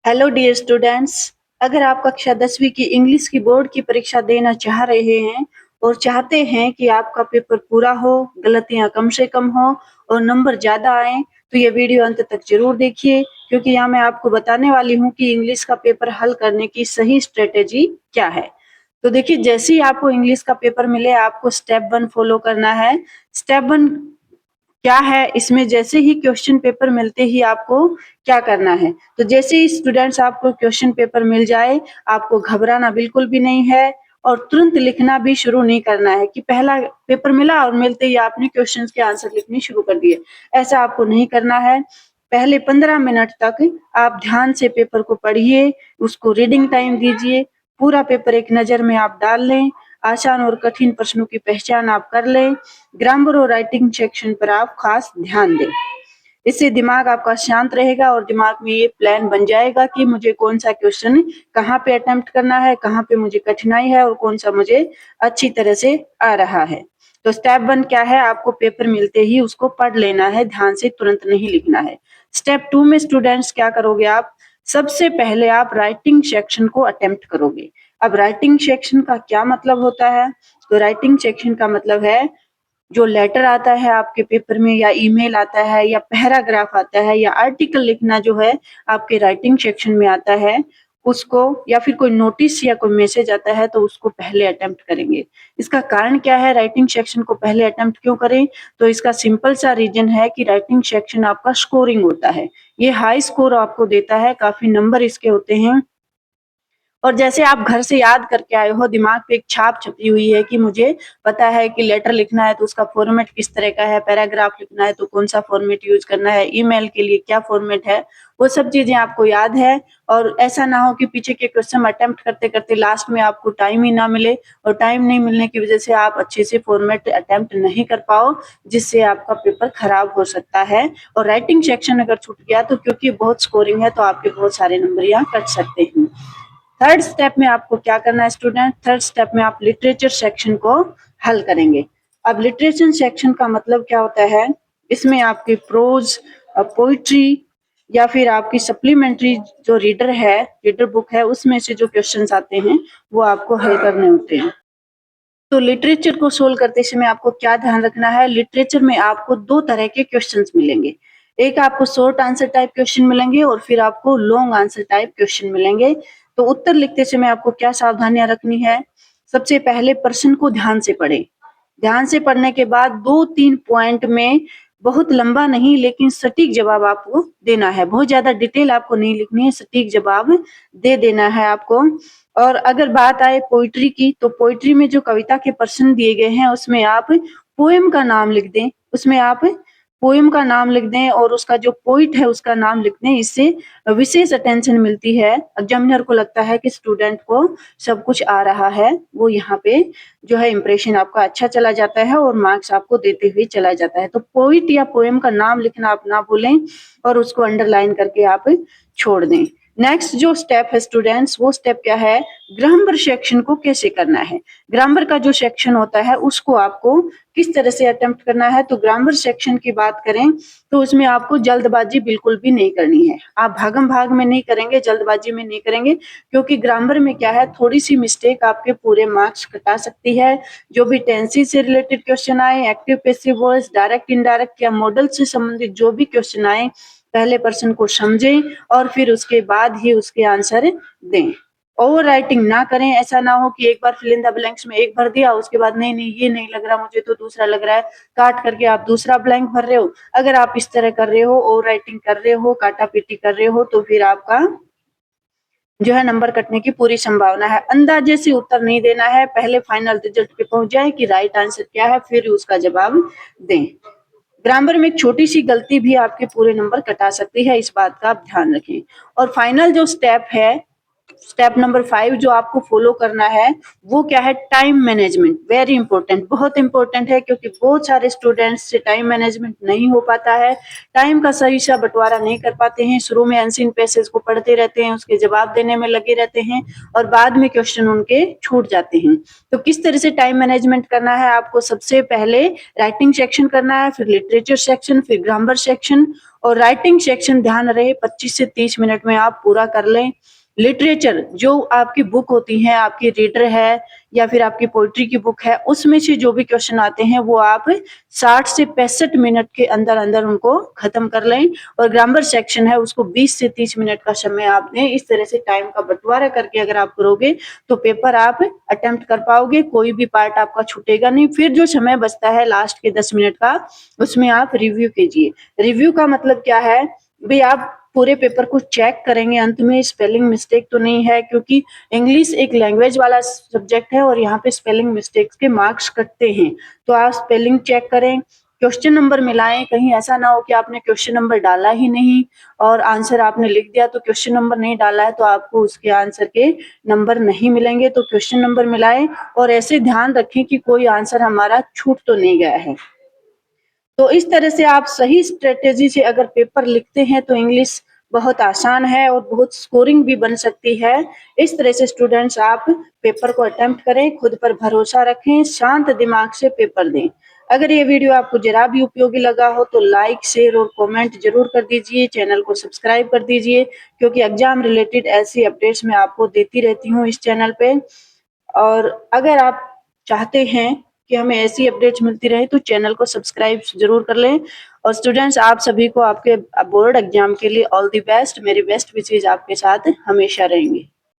Hello dear students. अगर आप कक्षा 10वीं की इंग्लिश की बोर्ड की परीक्षा देना चाह रहे हैं और चाहते हैं कि आपका पेपर पूरा हो, गलतियां कम से कम हो और नंबर ज्यादा आए, तो ये वीडियो अंत तक जरूर देखिए, क्योंकि यहाँ मैं आपको बताने वाली हूँ कि इंग्लिश का पेपर हल करने की सही स्ट्रेटेजी क्या है। तो देखिए, जैसे ही आपको इंग्लिश का पेपर मिले, आपको स्टेप 1 फॉलो करना है। स्टेप 1 क्या है, इसमें जैसे ही क्वेश्चन पेपर मिलते ही आपको क्या करना है। तो जैसे ही स्टूडेंट्स आपको क्वेश्चन पेपर मिल जाए, आपको घबराना बिल्कुल भी नहीं है और तुरंत लिखना भी शुरू नहीं करना है कि पहला पेपर मिला और मिलते ही आपने क्वेश्चंस के आंसर लिखने शुरू कर दिए। ऐसा आपको नहीं करना है। पहले 15 मिनट तक आप ध्यान से पेपर को पढ़िए, उसको रीडिंग टाइम दीजिए, पूरा पेपर एक नजर में आप डाल लें, आसान और कठिन प्रश्नों की पहचान आप कर लें, ग्रामर और राइटिंग सेक्शन पर आप खास ध्यान दें। इससे दिमाग आपका शांत रहेगा और दिमाग में ये प्लान बन जाएगा कि मुझे कौन सा क्वेश्चन कहाँ पे अटेम्प्ट करना है, कहाँ पे मुझे कठिनाई है और कौन सा मुझे अच्छी तरह से आ रहा है। तो स्टेप 1 क्या है, आपको पेपर मिलते ही उसको पढ़ लेना है, ध्यान से तुरंत नहीं लिखना है। स्टेप 2 में स्टूडेंट्स क्या करोगे आप, सबसे पहले आप राइटिंग सेक्शन को अटेम्प्ट करोगे। अब राइटिंग सेक्शन का क्या मतलब होता है, तो राइटिंग सेक्शन का मतलब है जो लेटर आता है आपके पेपर में, या ईमेल आता है, या पैराग्राफ आता है, या आर्टिकल लिखना जो है आपके राइटिंग सेक्शन में आता है, उसको, या फिर कोई नोटिस या कोई मैसेज आता है, तो उसको पहले अटेम्प्ट करेंगे। इसका कारण क्या है, राइटिंग सेक्शन को पहले अटेम्प्ट क्यों करें, तो इसका सिंपल सा रीजन है कि राइटिंग सेक्शन आपका स्कोरिंग होता है। ये हाई स्कोर आपको देता है, काफी नंबर इसके होते हैं। और जैसे आप घर से याद करके आए हो, दिमाग पे एक छाप छपी हुई है कि मुझे पता है कि लेटर लिखना है तो उसका फॉर्मेट किस तरह का है, पैराग्राफ लिखना है तो कौन सा फॉर्मेट यूज करना है, ईमेल के लिए क्या फॉर्मेट है, वो सब चीजें आपको याद है। और ऐसा ना हो कि पीछे के क्वेश्चन अटेम्प्ट करते करते लास्ट में आपको टाइम ही ना मिले, और टाइम नहीं मिलने की वजह से आप अच्छे से फॉर्मेट अटेम्प्ट नहीं कर पाओ, जिससे आपका पेपर खराब हो सकता है। और राइटिंग सेक्शन अगर छूट गया तो क्योंकि बहुत स्कोरिंग है, तो आपके बहुत सारे नंबर यहाँ कट सकते हैं। थर्ड स्टेप में आपको क्या करना है स्टूडेंट, थर्ड स्टेप में आप लिटरेचर सेक्शन को हल करेंगे। अब लिटरेचर सेक्शन का मतलब क्या होता है, इसमें आपकी प्रोज, पोइट्री, या फिर आपकी सप्लीमेंट्री जो रीडर बुक है, उसमें से जो क्वेश्चंस आते हैं वो आपको हल करने होते हैं। तो लिटरेचर को सोल्व करते समय आपको क्या ध्यान रखना है, लिटरेचर में आपको दो तरह के क्वेश्चंस मिलेंगे। एक आपको शॉर्ट आंसर टाइप क्वेश्चन मिलेंगे और फिर आपको लॉन्ग आंसर टाइप क्वेश्चन मिलेंगे। तो उत्तर लिखते समय आपको क्या सावधानियां रखनी है, सबसे पहले प्रश्न को ध्यान से पढ़ें। ध्यान से पढ़ने के बाद 2-3 पॉइंट में, बहुत लंबा नहीं लेकिन सटीक जवाब आपको देना है। बहुत ज्यादा डिटेल आपको नहीं लिखनी है, सटीक जवाब दे देना है आपको। और अगर बात आए पोइट्री की, तो पोइट्री में जो कविता के प्रश्न दिए गए हैं उसमें आप पोएम का नाम लिख दें, उसमें आप पोएम का नाम लिख दें और उसका जो पोइट है उसका नाम लिख दें। इससे विशेष अटेंशन मिलती है, एग्जामिनर को लगता है कि स्टूडेंट को सब कुछ आ रहा है, वो यहाँ पे जो है इम्प्रेशन आपका अच्छा चला जाता है और मार्क्स आपको देते हुए चला जाता है। तो पोइट या पोएम का नाम लिखना आप ना भूलें और उसको अंडरलाइन करके आप छोड़ दें। नेक्स्ट जो स्टेप है स्टूडेंट्स, वो स्टेप क्या है, ग्रामर सेक्शन को कैसे करना है। ग्रामर का जो सेक्शन होता है उसको आपको किस तरह से अटेम्प्ट करना है, तो ग्रामर सेक्शन की बात करें तो उसमें आपको जल्दबाजी बिल्कुल भी नहीं करनी है। आप भागम भाग में नहीं करेंगे, जल्दबाजी में नहीं करेंगे, क्योंकि ग्रामर में क्या है, थोड़ी सी मिस्टेक आपके पूरे मार्क्स कटा सकती है। जो भी टेंसेस से रिलेटेड क्वेश्चन आए, active passive voice, direct indirect या मॉडल से संबंधित जो भी क्वेश्चन आए, पहले पर्सन को समझें और फिर उसके बाद ही उसके आंसर दें। ओवर राइटिंग ना करें, ऐसा ना हो कि एक बार फिल इन द ब्लैंक्स में एक भर दिया, उसके बाद नहीं नहीं ये नहीं लग रहा मुझे तो दूसरा लग रहा है, काट करके आप दूसरा ब्लैंक भर रहे हो। अगर आप इस तरह कर रहे हो, ओवर राइटिंग कर रहे हो, काटा पीटी कर रहे हो, तो फिर आपका जो है नंबर कटने की पूरी संभावना है। अंदाजे से उत्तर नहीं देना है, पहले फाइनल रिजल्ट पे पहुंच जाए कि राइट आंसर क्या है, फिर उसका जवाब दें। ग्रामर में एक छोटी सी गलती भी आपके पूरे नंबर कटा सकती है, इस बात का आप ध्यान रखें। और फाइनल जो स्टेप है, स्टेप नंबर 5 जो आपको फॉलो करना है वो क्या है, टाइम मैनेजमेंट। वेरी इंपॉर्टेंट, बहुत इंपॉर्टेंट है, क्योंकि बहुत सारे स्टूडेंट्स से टाइम मैनेजमेंट नहीं हो पाता है, टाइम का सही सा बंटवारा नहीं कर पाते हैं, शुरू में अनसीन पैसेज को पढ़ते रहते हैं, उसके जवाब देने में लगे रहते हैं और बाद में क्वेश्चन उनके छूट जाते हैं। तो किस तरह से टाइम मैनेजमेंट करना है, आपको सबसे पहले राइटिंग सेक्शन करना है, फिर लिटरेचर सेक्शन, फिर ग्रामर सेक्शन। और राइटिंग सेक्शन ध्यान रहे 25 से 30 मिनट में आप पूरा कर लें। लिटरेचर जो आपकी बुक होती है, आपकी रीडर है या फिर आपकी पोइट्री की बुक है, उसमें से जो भी क्वेश्चन आते हैं वो आप 60 से 65 मिनट के अंदर अंदर उनको खत्म कर लें। और ग्रामर सेक्शन है उसको 20 से 30 मिनट का समय आप दें। इस तरह से टाइम का बंटवारा करके अगर आप करोगे तो पेपर आप अटेम्प्ट कर पाओगे, कोई भी पार्ट आपका छूटेगा नहीं। फिर जो समय बचता है लास्ट के 10 मिनट का, उसमें आप रिव्यू कीजिए। रिव्यू का मतलब क्या है भाई, आप पूरे पेपर को चेक करेंगे अंत में स्पेलिंग मिस्टेक तो नहीं है, क्योंकि इंग्लिश एक लैंग्वेज वाला सब्जेक्ट है और यहाँ पे स्पेलिंग मिस्टेक्स के मार्क्स कटते हैं। तो आप स्पेलिंग चेक करें, क्वेश्चन नंबर मिलाएं, कहीं ऐसा ना हो कि आपने क्वेश्चन नंबर डाला ही नहीं और आंसर आपने लिख दिया तो क्वेश्चन नंबर नहीं डाला है तो आपको उसके आंसर के नंबर नहीं मिलेंगे। तो क्वेश्चन नंबर मिलाएं और ऐसे ध्यान रखें कि कोई आंसर हमारा छूट तो नहीं गया है। तो इस तरह से आप सही स्ट्रेटेजी से अगर पेपर लिखते हैं तो इंग्लिश बहुत आसान है और बहुत स्कोरिंग भी बन सकती है। इस तरह से स्टूडेंट्स आप पेपर को अटेम्प्ट करें, खुद पर भरोसा रखें, शांत दिमाग से पेपर दें। अगर ये वीडियो आपको जरा भी उपयोगी लगा हो तो लाइक, शेयर और कमेंट जरूर कर दीजिए। चैनल को सब्सक्राइब कर दीजिए, क्योंकि एग्जाम रिलेटेड ऐसी अपडेट्स मैं आपको देती रहती हूँ इस चैनल पे। और अगर आप चाहते हैं कि हमें ऐसी अपडेट्स मिलती रहे तो चैनल को सब्सक्राइब जरूर कर लें। और स्टूडेंट्स, आप सभी को आपके बोर्ड एग्जाम के लिए ऑल द बेस्ट। मेरी बेस्ट विशेज आपके साथ हमेशा रहेंगी।